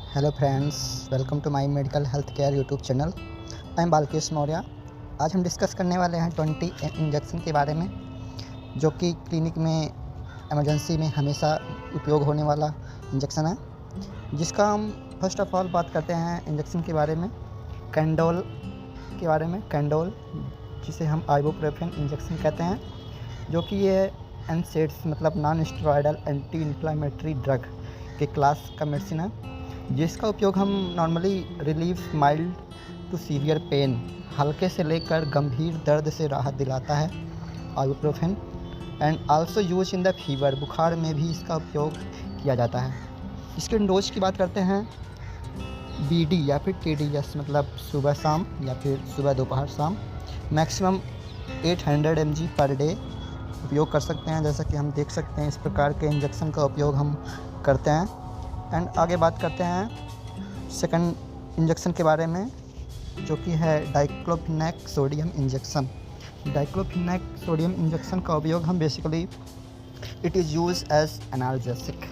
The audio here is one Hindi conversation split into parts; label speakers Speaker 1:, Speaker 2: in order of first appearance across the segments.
Speaker 1: Hello friends, welcome to my medical health care YouTube channel. I am Balkesh Maurya. आज हम डिस्कस करने वाले हैं 20 इंजेक्शन के बारे में, जो कि क्लिनिक में इमरजेंसी में हमेशा उपयोग होने वाला इंजेक्शन है। जिसका हम फर्स्ट ऑफ ऑल बात करते हैं इंजेक्शन के बारे में, कैंडोल के बारे में। कैंडोल, जिसे हम आइबुप्रोफेन इंजेक्शन कहते हैं, जो कि ये एनसेड्स मतलब non steroidal anti inflammatory drug के क्लास का मेडिसिन है, जिसका उपयोग हम normally relief mild to severe pain, हल्के से लेकर गंभीर दर्द से राहत दिलाता है ibuprofen, and also use in the fever, बुखार में भी इसका उपयोग किया जाता है। इसके डोज की बात करते हैं, BD या फिर TDS मतलब सुबह शाम या फिर सुबह दोपहर शाम, मैक्सिमम 800 mg पर डे उपयोग कर सकते हैं। जैसा कि हम देख सकते हैं, इस प्रकार के इंजेक्शन का उपयोग हम करते हैं। एंड आगे बात करते हैं सेकंड इंजेक्शन के बारे में, जो कि है diclofenac sodium injection. Diclofenac sodium injection का उपयोग हम basically it is use as analgesic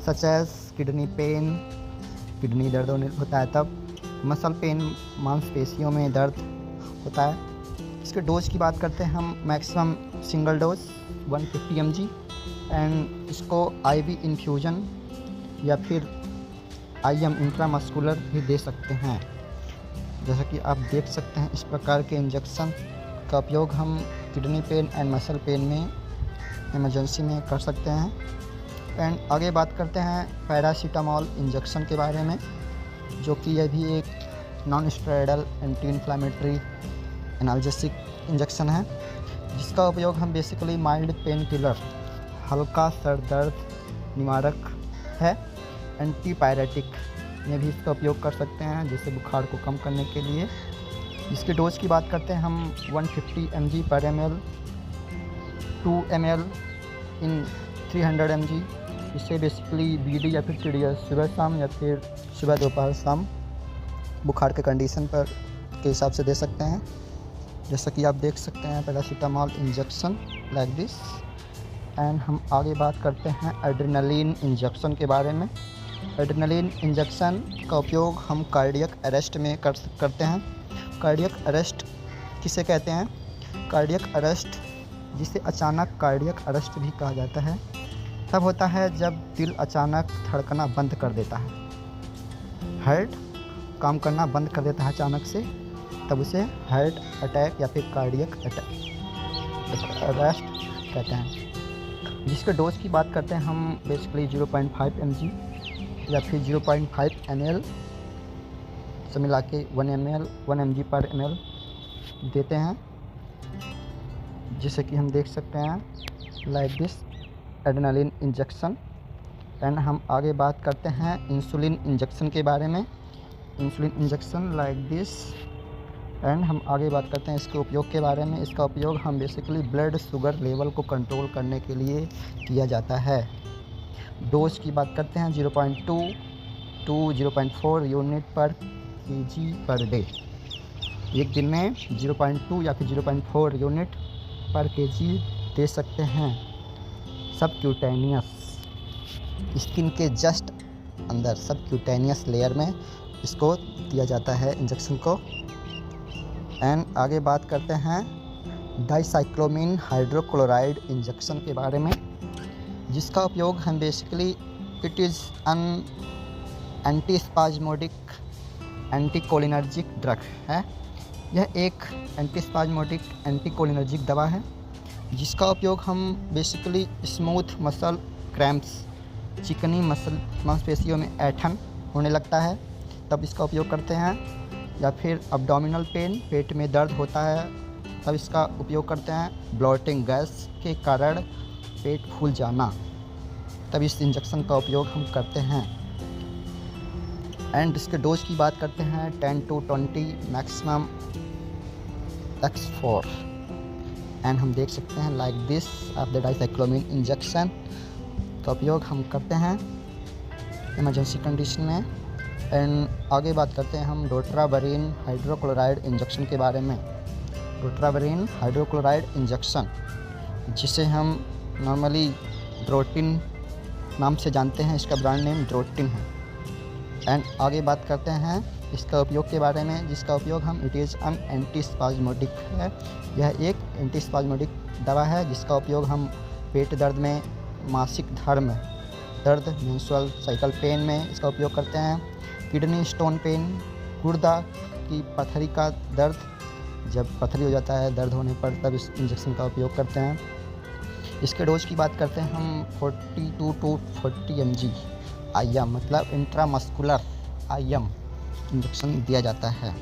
Speaker 1: such as kidney pain, kidney दर्द होता है तब, मसल पेन, मांसपेशियों में दर्द होता है। इसके डोज की बात करते हैं हम, maximum single dose 150 mg, and इसको IV इन्फ्यूजन या फिर IM इंट्रामस्कुलर भी दे सकते हैं। जैसा कि आप देख सकते हैं, इस प्रकार के इंजेक्शन का उपयोग हम kidney pain and muscle pain में इमरजेंसी में कर सकते हैं। एंड आगे बात करते हैं पैरासीटामोल इंजेक्शन के बारे में, जो कि यह भी एक non steroidal anti inflammatory analgesic injection है, जिसका उपयोग हम बेसिकली माइल्ड पेन किलर, हल्का सर दर्द निवारक है, एंटीपायरेटिक में भी इसका उपयोग कर सकते हैं, जैसे बुखार को कम करने के लिए। इसके डोज की बात करते हैं हम 150 mg पर ml, 2 ml इन 300 mg। इससे बेसिकली BD या फिर TDS सुबह शाम या फिर सुबह दोपहर शाम बुखार के कंडीशन पर के हिसाब से दे सकते हैं। जैसा कि आप देख सकते हैं paracetamol injection like this. And हम आगे बात करते हैं एड्रेनलिन इंजेक्शन के बारे में। एड्रेनलिन इंजेक्शन का उपयोग हम कार्डियक अरेस्ट में करते हैं। कार्डियक अरेस्ट किसे कहते हैं? कार्डियक अरेस्ट, जिसे अचानक कार्डियक अरेस्ट भी कहा जाता है, तब होता है जब दिल अचानक धड़कना बंद कर देता है, हार्ट काम करना बंद कर देता है अचानक से, तब उसे हार्ट अटैक या फिर कार्डियक अरेस्ट कहते हैं। जिसके डोज की बात करते हैं हम, बेसिकली 0.5 mg या फिर 0.5 ml से मिला के 1 mg पर ml देते हैं, जिसे कि हम देख सकते हैं like this adrenaline injection. And हम आगे बात करते हैं इंसुलिन इंजेक्शन के बारे में। Insulin injection like this. And हम आगे बात करते हैं इसके उपयोग के बारे में। इसका उपयोग हम बेसिकली ब्लड शुगर लेवल को कंट्रोल करने के लिए किया जाता है। डोज की बात करते हैं 0.2 to 0.4 यूनिट पर kg पर डे। एक दिन में 0.2 या फिर 0.4 यूनिट पर kg दे सकते हैं। सबक्यूटेनियस, स्किन के जस्ट अंदर सबक्यूटेनियस लेयर में इसको दिया जाता है इंजेक्शन को। एंड आगे बात करते हैं डाइसाइक्लोमिन हाइड्रोक्लोराइड इंजेक्शन के बारे में, जिसका उपयोग हम basically it is an antispasmodic anticholinergic drug है। यह एक एंटीस्पाज्मोडिक एंटीकोलिनर्जिक दवा है, जिसका उपयोग हम बेसिकली स्मूथ मसल क्रैम्प्स, चिकनी मसल मांसपेशियों में ऐंठन होने लगता है तब इसका उपयोग करते हैं, या फिर अब्डोमिनल पेन, पेट में दर्द होता है तब इसका उपयोग करते हैं। ब्लोटिंग, गैस के कारण पेट फूल जाना, तब इस इंजेक्शन का उपयोग हम करते हैं। एंड इसके डोज की बात करते हैं 10 to 20 मैक्सिमम x4। एंड हम देख सकते हैं like this of the dicyclomine injection का उपयोग हम करते हैं इमरजेंसी कंडीशन में। एंड आगे बात करते हैं हम डोट्रावरिन हाइड्रोक्लोराइड इंजेक्शन के बारे में। डोट्रावरिन हाइड्रोक्लोराइड इंजेक्शन, जिसे हम नॉर्मली ड्रोटिन नाम से जानते हैं, इसका ब्रांड नेम ड्रोटिन है। एंड आगे बात करते हैं इसका उपयोग के बारे में, जिसका उपयोग हम इट इज़ एन एंटीस्पाज्मोडिक है। यह एक एंटीस्पाज्मोडिक दवा है जिसका उपयोग हम पेट दर्द में, मासिक धर्म दर्द, मेंस्ट्रुअल साइकिल पेन में इसका उपयोग करते हैं। किडनी स्टोन पेन, गुर्दा की पथरी का दर्द, जब पथरी हो जाता है दर्द होने पर तब इस इंजेक्शन का उपयोग करते हैं। इसके डोज की बात करते हैं हम 42 to 40 mg IM मतलब इंट्रामस्कुलर IM इंजेक्शन दिया जाता है।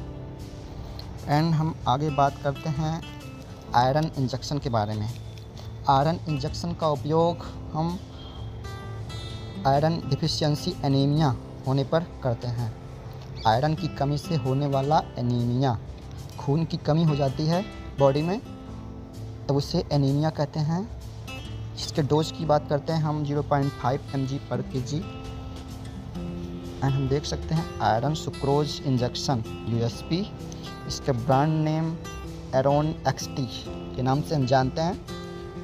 Speaker 1: एंड हम आगे बात करते हैं आयरन इंजेक्शन के बारे में। आयरन इंजेक्शन का उपयोग हम आयरन डिफिशियंसी एनीमिया होने पर करते हैं। आयरन की कमी से होने वाला एनीमिया, खून की कमी हो जाती है बॉडी में, तब उसे एनीमिया कहते हैं। जिसके डोज की बात करते हैं हम 0.5 mg पर kg। एंड हम देख सकते हैं आयरन सुक्रोज इंजेक्शन USP, इसके ब्रांड नेम एरोन XT के नाम से हम जानते हैं।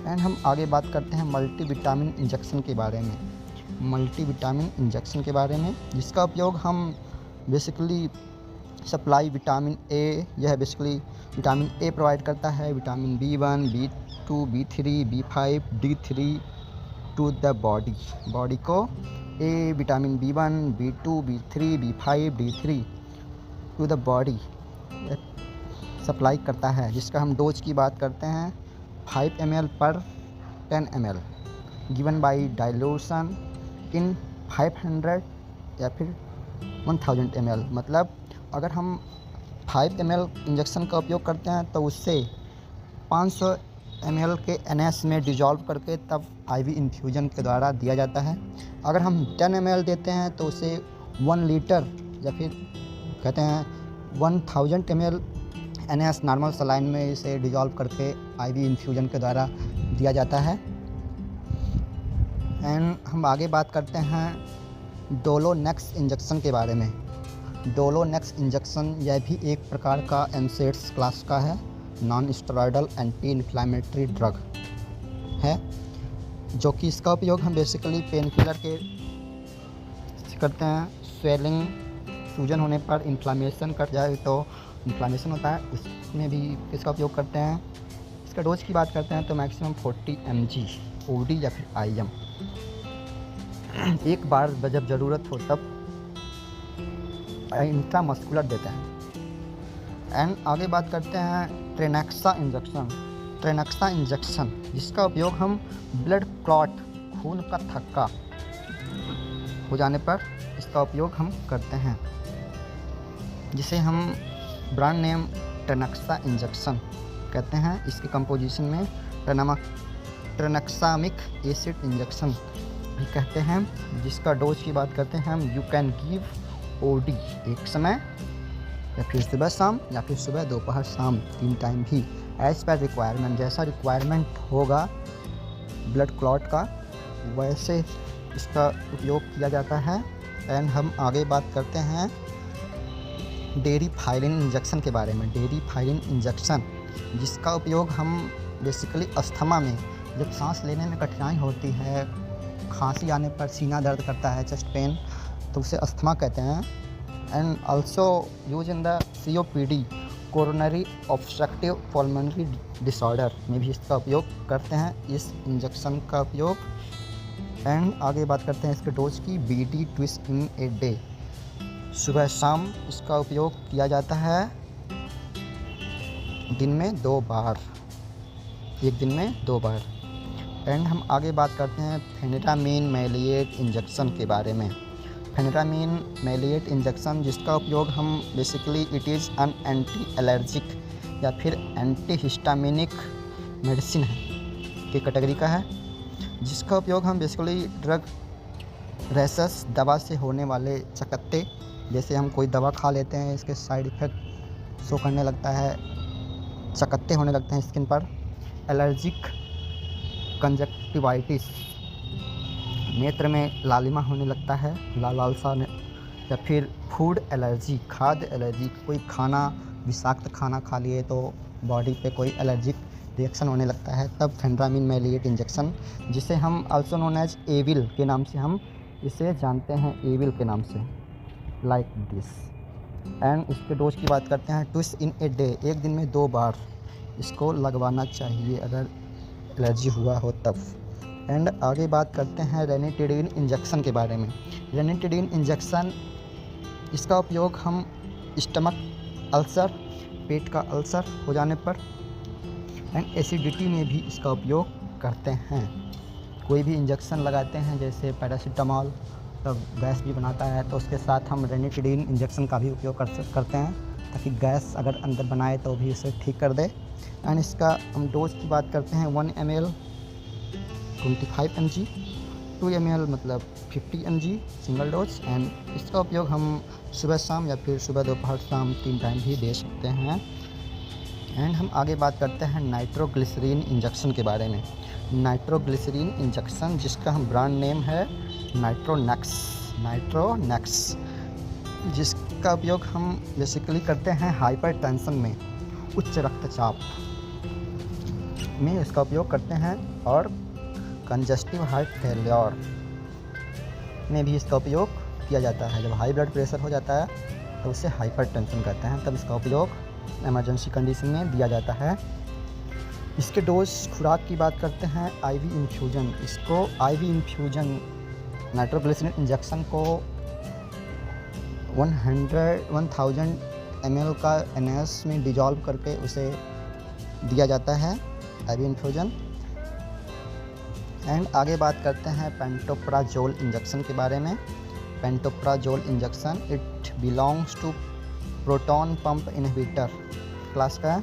Speaker 1: एंड हम आगे बात करते हैं मल्टीविटामिन इंजेक्शन के बारे में। मल्टीविटामिन इंजेक्शन के बारे में जिसका उपयोग हम बेसिकली सप्लाई विटामिन ए, यह बेसिकली विटामिन ए प्रोवाइड करता है, vitamin B1, B2, B3, B5, D3 to the body को a vitamin B1, B2, B3, B5, D3 to the body supply करता है। जिसका हम डोज की बात करते हैं 5 ml पर 10 ml गिवन बाई डाइल्यूशन इन 500 या फिर 1000 ml। मतलब अगर हम 5 ml इंजेक्शन का उपयोग करते हैं तो उससे 500 ml के NS में डिजॉल्व करके तब IV इन्फ्यूजन के द्वारा दिया जाता है। अगर हम 10 ml देते हैं तो उसे 1 लीटर या फिर कहते हैं 1000 ml NS नॉर्मल सलाइन में इसे डिजॉल्व करके IV इन्फ्यूजन के द्वारा दिया जाता है। एंड हम आगे बात करते हैं डोलोनेक्स इंजेक्शन के बारे में। डोलोनेक्स इंजेक्शन यह भी एक प्रकार का NSAIDs क्लास का है, non steroidal anti inflammatory drug है, जो कि इसका उपयोग हम बेसिकली पेन किलर के करते हैं। स्वेलिंग, सूजन होने पर इन्फ्लामेशन कट जाए तो इन्फ्लामेशन होता है, उसमें भी इसका उपयोग करते हैं। इसका डोज की बात करते हैं तो मैक्सिमम 40 mg OD या फिर IM एक बार जब ज़रूरत हो तब इंट्रामस्कुलर देते हैं। एंड आगे बात करते हैं ट्रेनेक्सा इंजेक्शन। ट्रेनेक्सा इंजेक्शन जिसका उपयोग हम ब्लड क्लॉट, खून का थक्का हो जाने पर इसका उपयोग हम करते हैं, जिसे हम ब्रांड नेम ट्रेनेक्सा इंजेक्शन कहते हैं। इसके कंपोजिशन में ट्रेनेक्सामिक एसिड इंजेक्शन भी कहते हैं। जिसका डोज की बात करते हैं हम यू कैन गिव OD एक समय या फिर सुबह शाम या फिर सुबह दोपहर शाम 3 टाइम भी, एज पर रिक्वायरमेंट, जैसा रिक्वायरमेंट होगा ब्लड क्लॉट का वैसे इसका उपयोग किया जाता है। एंड हम आगे बात करते हैं डेरिफाइलिन इंजेक्शन के बारे में। डेरिफाइलिन इंजेक्शन जिसका उपयोग हम बेसिकली अस्थमा में, जब सांस लेने में कठिनाई होती है, खांसी आने पर सीना दर्द करता है, चेस्ट पेन, तो उसे अस्थमा कहते हैं। And also use in the COPD, coronary obstructive pulmonary disorder में भी इसका उपयोग करते हैं, इस इंजेक्शन का उपयोग। एंड आगे बात करते हैं इसके डोज की BD twist in a day, सुबह शाम इसका उपयोग किया जाता है, दिन में 2 बार, एक दिन में 2 बार। एंड हम आगे बात करते हैं फेनिरामिन मैलिएट इंजेक्शन के बारे में। फेनिरामिन मैलिएट इंजेक्शन जिसका उपयोग हम basically it is an anti allergic या फिर एंटी हिस्टामिनिक मेडिसिन है की कैटेगरी का है, जिसका उपयोग हम बेसिकली ड्रग रैशेस, दवा से होने वाले चकत्ते, जैसे हम कोई दवा खा लेते हैं इसके साइड इफ़ेक्ट शो करने लगता है, चकत्ते होने लगते हैं स्किन पर, एलर्जिक कंजक्टिवाइटिस, नेत्र में लालिमा होने लगता है, लाल सा, या फिर फूड एलर्जी, खाद्य एलर्जी, कोई खाना विषाक्त खाना खा लिए तो बॉडी पे कोई एलर्जिक रिएक्शन होने लगता है, तब फेनिरामिन मैलिएट इंजेक्शन, जिसे हम आल्सो नोन एज एविल के नाम से हम इसे जानते हैं, एविल के नाम से। Like this. एंड इसके डोज की बात करते हैं, ट्विस इन ए डे, एक दिन में 2 बार इसको लगवाना चाहिए अगर एलर्जी हुआ हो तब। एंड आगे बात करते हैं रेनिटेडिन इंजेक्शन के बारे में। रेनिटेडिन इंजेक्शन, इसका उपयोग हम स्टमक अल्सर, पेट का अल्सर हो जाने पर एंड एसिडिटी में भी इसका उपयोग करते हैं। कोई भी इंजेक्शन लगाते हैं जैसे पैरासीटामॉल, तब गैस भी बनाता है, तो उसके साथ हम रेनिटेडिन इंजेक्शन का भी उपयोग करते हैं ताकि गैस अगर अंदर बनाए तो भी उसे ठीक कर दे। एंड इसका हम डोज की बात करते हैं 1 ml 25 mg, 2 ml मतलब 50 mg सिंगल डोज। एंड इसका उपयोग हम सुबह शाम या फिर सुबह दोपहर शाम 3 टाइम भी दे सकते हैं। एंड हम आगे बात करते हैं नाइट्रोग्लिसरीन इंजेक्शन के बारे में। नाइट्रोग्लिसरीन इंजेक्शन, जिसका हम ब्रांड नेम है नाइट्रोनेक्स, जिसका उपयोग हम बेसिकली करते हैं हाइपरटेंशन में, उच्च रक्तचाप में इसका उपयोग करते हैं, और कंजस्टिव हार्ट फेलियर में भी इसका उपयोग किया जाता है। जब हाई ब्लड प्रेशर हो जाता है तो उसे हाइपरटेंशन कहते हैं, तब इसका उपयोग इमरजेंसी कंडीशन में दिया जाता है। इसके डोज खुराक की बात करते हैं, आईवी इन्फ्यूजन। इसको आईवी इन्फ्यूजन नाइट्रोग्लिसरीन इंजेक्शन को 1000 ml का NaS में डिजॉल्व करके उसे दिया जाता है, आईवी इन्फ्यूजन। एंड आगे बात करते हैं पेंटोप्राजोल इंजेक्शन के बारे में। Pantoprazole injection, it belongs to proton pump inhibitor class का है,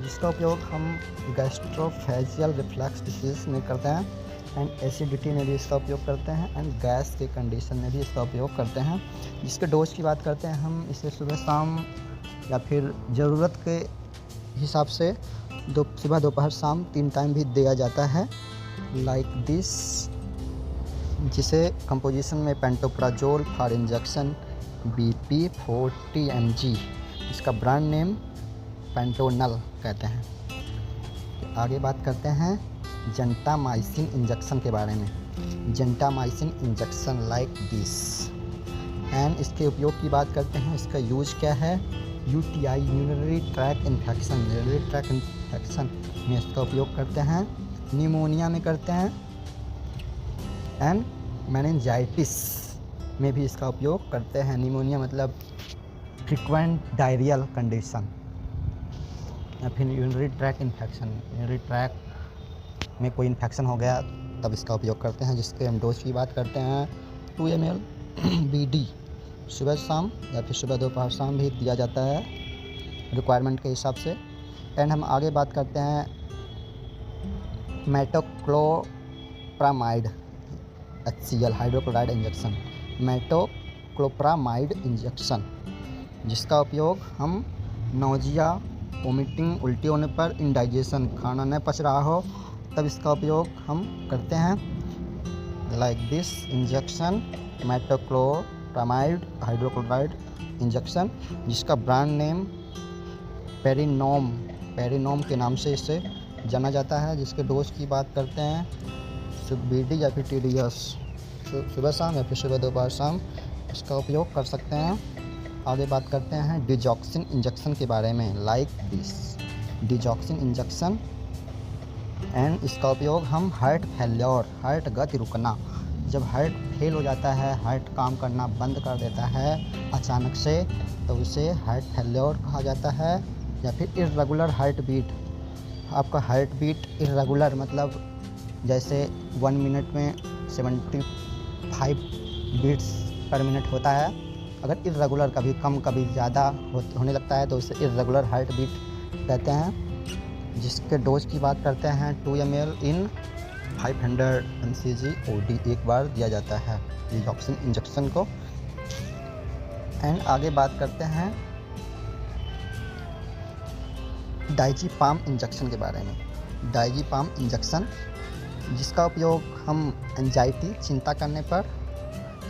Speaker 1: जिसका उपयोग हम गैस्ट्रोफेजियल रिफ्लक्स डिसीज में करते हैं एंड एसिडिटी में भी इसका उपयोग करते हैं एंड गैस के कंडीशन में भी इसका उपयोग करते हैं। जिसके डोज की बात करते हैं, हम इसे सुबह शाम या फिर ज़रूरत के हिसाब से सुबह दोपहर शाम 3 टाइम भी दिया जाता है, लाइक दिस, जिसे कंपोजिशन में pantoprazole for injection BP 40 mg, इसका ब्रांड नेम पेंटोनल कहते हैं। आगे बात करते हैं जेंटामाइसिन इंजेक्शन के बारे में। Gentamicin injection like this. And इसके उपयोग की बात करते हैं, इसका यूज क्या है, UTI urinary track infection, urinary track infection में इसका उपयोग करते हैं, निमोनिया में करते हैं एंड मेनिंजाइटिस में भी इसका उपयोग करते हैं। निमोनिया मतलब फ्रिक्वेंट डायरियल कंडीशन, या फिर urinary track infection, urinary track में कोई इन्फेक्शन हो गया तब इसका उपयोग करते हैं। जिसके हम डोज की बात करते हैं 2 ml BD, सुबह शाम या फिर सुबह दोपहर शाम भी दिया जाता है रिक्वायरमेंट के हिसाब से। एंड हम आगे बात करते हैं metoclopramide HCl hydrochloride injection, metoclopramide injection, जिसका उपयोग हम नोजिया, वोमिटिंग, उल्टी होने पर, इंडाइजेशन, खाना न पच रहा हो तब इसका उपयोग हम करते हैं, like this injection metoclopramide hydrochloride injection, जिसका ब्रांड नेम पेरिनोम के नाम से इसे जाना जाता है। जिसके डोज की बात करते हैं BD या फिर TDS, सुबह शाम या फिर सुबह दोपहर शाम इसका उपयोग कर सकते हैं। आगे बात करते हैं डिजॉक्सिन इंजेक्शन के बारे में, like this digoxin injection. And इसका उपयोग हम हार्ट फेलियर, हार्ट गति रुकना, जब हार्ट फेल हो जाता है, हार्ट काम करना बंद कर देता है अचानक से, तो उसे हार्ट फेलियर कहा जाता है। या फिर इर्रेगुलर हार्ट बीट, आपका हार्ट बीट इर्रेगुलर मतलब जैसे 1 मिनट में 75 बीट्स पर मिनट होता है, अगर इर्रेगुलर कभी कम कभी ज़्यादा होने लगता है तो उसे इर्रेगुलर हार्ट बीट कहते हैं। जिसके डोज की बात करते हैं 2 ml इन 500 mcg OD एक बार दिया जाता है डिजॉक्सिन इंजेक्शन को। एंड आगे बात करते हैं डाइजीपाम इंजेक्शन के बारे में। डाइजीपाम इंजेक्शन, जिसका उपयोग हम एंजाइटी, चिंता करने पर,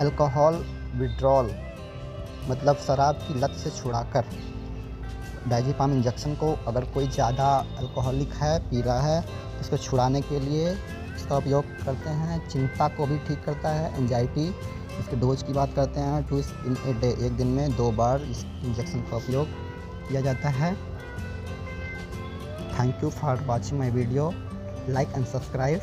Speaker 1: अल्कोहल विड्रॉल मतलब शराब की लत से छुड़ाकर, डाइजीपाम इंजेक्शन को अगर कोई ज़्यादा अल्कोहलिक है, पी रहा है, तो इसको छुड़ाने के लिए इसका उपयोग करते हैं। चिंता को भी ठीक करता है, एंजाइटी इसके डोज की बात करते हैं, 2 इन ए डे, एक दिन में 2 बार इस इंजेक्शन का उपयोग किया जाता है। Thank you for watching my video, like and subscribe.